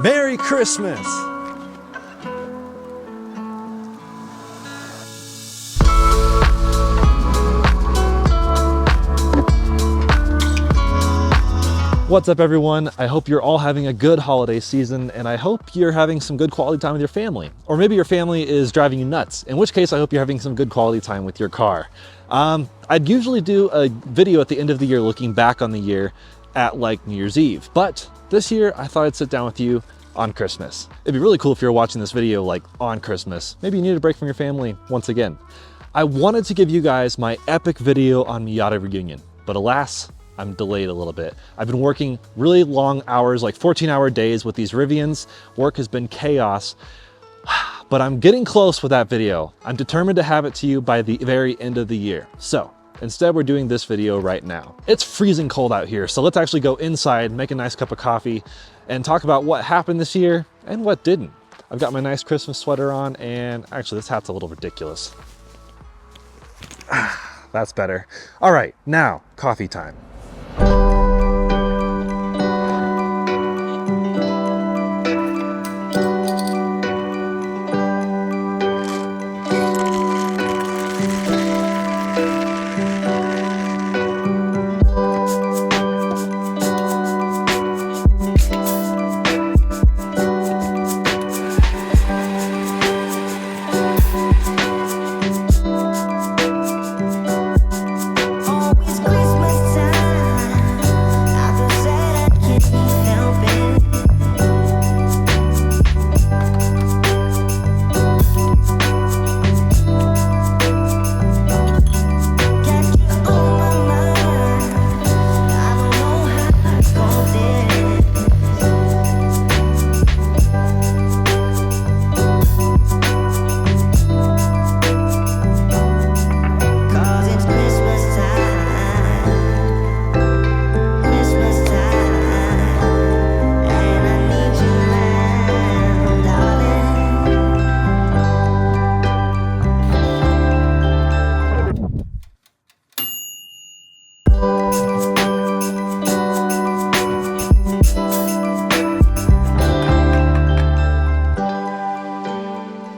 Merry Christmas! What's up, everyone? I hope you're all having a good holiday season, and I hope you're having some good quality time with your family. Or maybe your family is driving you nuts, in which case I hope you're having some good quality time with your car. I'd usually do a video at the end of the year looking back on the year at like New Year's Eve, but this year I thought I'd sit down with you on Christmas. It'd be really cool if you're watching this video like on Christmas. Maybe you need a break from your family once again. I wanted to give you guys my epic video on Miata Reunion, but alas, I'm delayed a little bit. I've been working really long hours, like 14-hour days with these Rivians. Work has been chaos, but I'm getting close with that video. I'm determined to have it to you by the very end of the year. So instead, we're doing this video right now. It's freezing cold out here, so let's actually go inside, make a nice cup of coffee, and talk about what happened this year and what didn't. I've got my nice Christmas sweater on, and actually this hat's a little ridiculous. That's better. All right, now coffee time.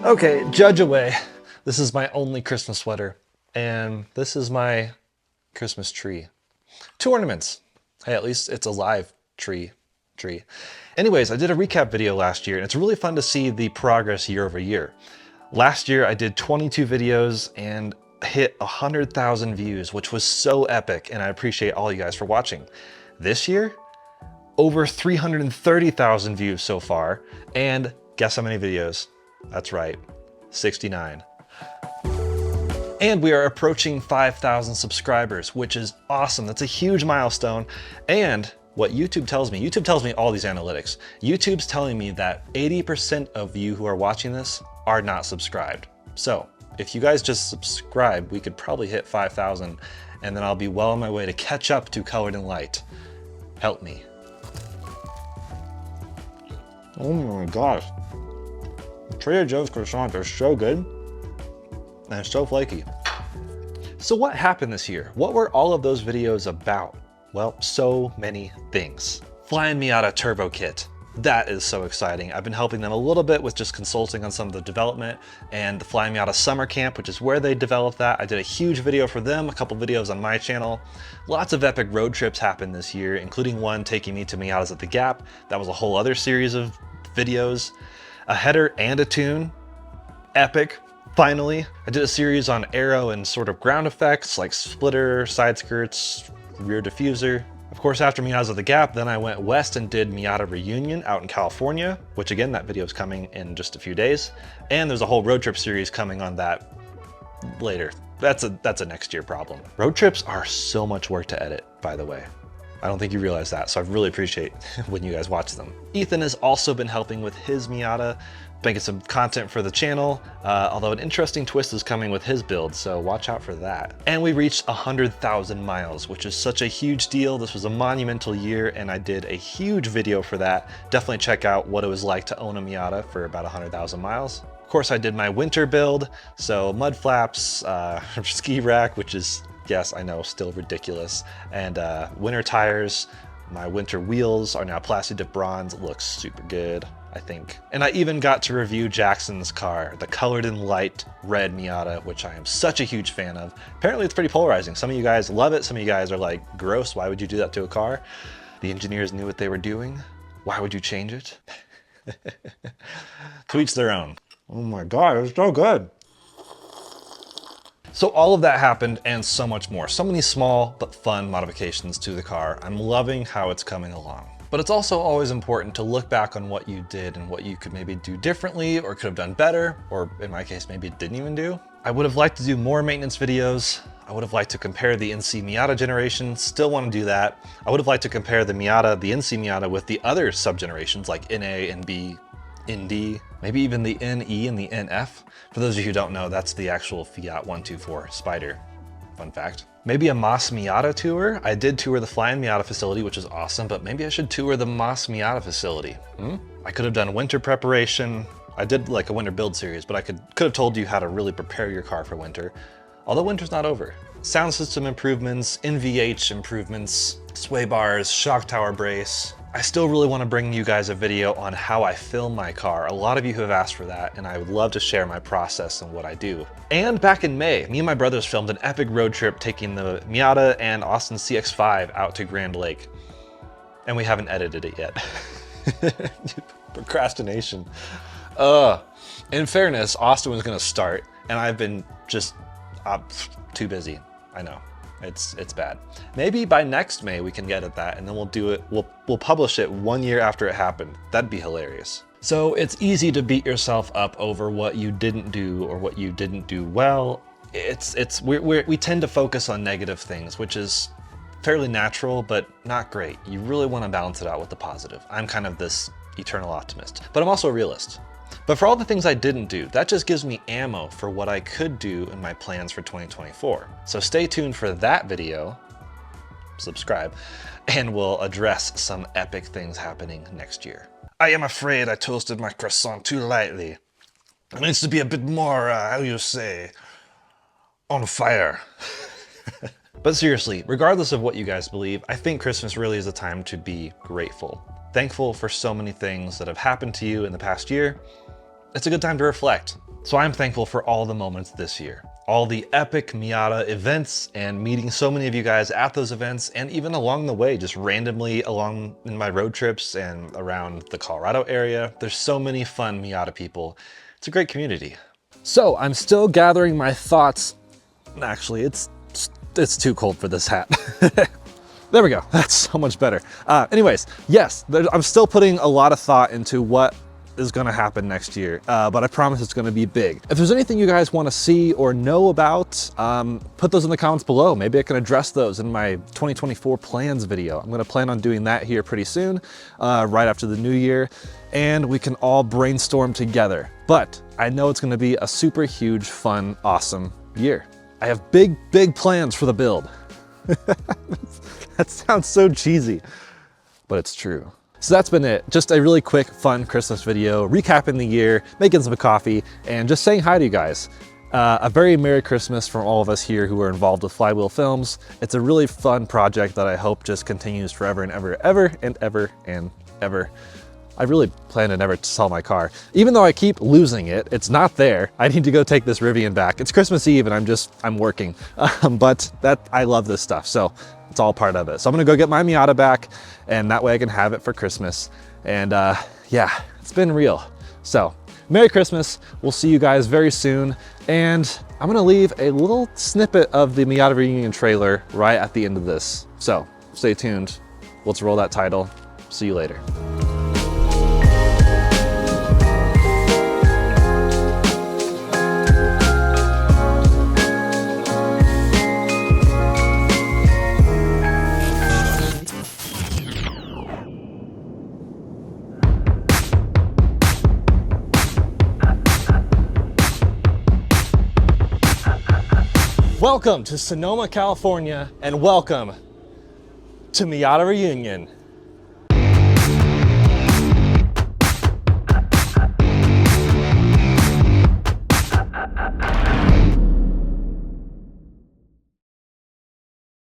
Okay, judge away. This is my only Christmas sweater, and this is my Christmas tree. 2 ornaments. Hey, at least it's a live tree. Anyways, I did a recap video last year, and it's really fun to see the progress year over year. Last year, I did 22 videos and hit 100,000 views, which was so epic, and I appreciate all you guys for watching. This year, over 330,000 views so far, and guess how many videos? That's right, 69. And we are approaching 5,000 subscribers, which is awesome. That's a huge milestone. And what YouTube tells me all these analytics. YouTube's telling me that 80% of you who are watching this are not subscribed. So if you guys just subscribe, we could probably hit 5,000, and then I'll be well on my way to catch up to Colored in Light. Help me. Oh my gosh. Trader Joe's croissants are so good and so flaky. So what happened this year? What were all of those videos about? Well, so many things. Flying Miata Turbo Kit. That is so exciting. I've been helping them a little bit with just consulting on some of the development, and the Flying Miata Summer Camp, which is where they developed that. I did a huge video for them, a couple videos on my channel. Lots of epic road trips happened this year, including one taking me to Miatas at the Gap. That was a whole other series of videos. A header and a tune. Epic. Finally, I did a series on aero and sort of ground effects like splitter, side skirts, rear diffuser. Of course, after Miatas at the Gap, then I went west and did Miata Reunion out in California, which again, that video is coming in just a few days. And there's a whole road trip series coming on that later. That's a next year problem. Road trips are so much work to edit, by the way. I don't think you realize that, so I really appreciate when you guys watch them. Ethan has also been helping with his Miata, making some content for the channel, although an interesting twist is coming with his build, so watch out for that. And we reached 100,000 miles, which is such a huge deal. This was a monumental year, and I did a huge video for that. Definitely check out what it was like to own a Miata for about 100,000 miles. Of course, I did my winter build, so mud flaps, ski rack, which is, yes, I know, still ridiculous, and winter tires. My winter wheels are now Plasti Dip Bronze. It looks super good. I think. And I even got to review Jackson's car, the colored in light red Miata, which I am such a huge fan of. Apparently it's pretty polarizing. Some of you guys love it. Some of you guys are like, gross, why would you do that to a car? The engineers knew what they were doing. Why would you change it? To each their own. Oh my God, it's so good. So all of that happened and so much more. So many small but fun modifications to the car. I'm loving how it's coming along. But it's also always important to look back on what you did and what you could maybe do differently or could have done better, or in my case, maybe didn't even do. I would have liked to do more maintenance videos. I would have liked to compare the NC Miata generation, still want to do that. I would have liked to compare the Miata, the NC Miata with the other sub-generations like NA, NB, ND, maybe even the NE and the NF. For those of you who don't know, that's the actual Fiat 124 Spider. Fun fact. Maybe a Mas Miata tour. I did tour the Flying Miata facility, which is awesome, but maybe I should tour the Mas Miata facility. I could have done winter preparation. I did like a winter build series, but I could have told you how to really prepare your car for winter. Although winter's not over. Sound system improvements, NVH improvements, sway bars, shock tower brace. I still really want to bring you guys a video on how I film my car. A lot of you have asked for that, and I would love to share my process and what I do. And back in May, me and my brothers filmed an epic road trip taking the Miata and Austin CX-5 out to Grand Lake. And we haven't edited it yet. Procrastination. In fairness, Austin was gonna start, and I've been just too busy. I know. It's bad. Maybe by next May we can get at that, and then we'll do it. We'll publish it 1 year after it happened. That'd be hilarious. So it's easy to beat yourself up over what you didn't do or what you didn't do well. We tend to focus on negative things, which is fairly natural, but not great. You really want to balance it out with the positive. I'm kind of this eternal optimist, but I'm also a realist. But for all the things I didn't do, that just gives me ammo for what I could do in my plans for 2024. So stay tuned for that video, subscribe, and we'll address some epic things happening next year. I am afraid I toasted my croissant too lightly. It needs to be a bit more, how you say, on fire. But seriously, regardless of what you guys believe, I think Christmas really is a time to be grateful. Thankful for so many things that have happened to you in the past year. It's a good time to reflect. So I'm thankful for all the moments this year, all the epic Miata events and meeting so many of you guys at those events, and even along the way, just randomly along in my road trips and around the Colorado area. There's so many fun Miata people. It's a great community. So I'm still gathering my thoughts. Actually, it's too cold for this hat. There we go. That's so much better. Anyways, yes, I'm still putting a lot of thought into what is going to happen next year, but I promise it's going to be big. If there's anything you guys want to see or know about, put those in the comments below. Maybe I can address those in my 2024 plans video. I'm going to plan on doing that here pretty soon, right after the new year, and we can all brainstorm together. But I know it's going to be a super huge, fun, awesome year. I have big, big plans for the build. That sounds so cheesy, but it's true. So that's been it. Just a really quick, fun Christmas video, recapping the year, making some coffee, and just saying hi to you guys. A very Merry Christmas from all of us here who are involved with Flywheel Films. It's a really fun project that I hope just continues forever and ever, ever and ever and ever. I really plan to never sell my car. Even though I keep losing it, it's not there. I need to go take this Rivian back. It's Christmas Eve and I'm working. But I love this stuff, so it's all part of it. So I'm gonna go get my Miata back, and that way I can have it for Christmas. And yeah, it's been real. So Merry Christmas. We'll see you guys very soon. And I'm gonna leave a little snippet of the Miata Reunion trailer right at the end of this. So stay tuned. Let's roll that title. See you later. Welcome to Sonoma, California, and welcome to Miata Reunion.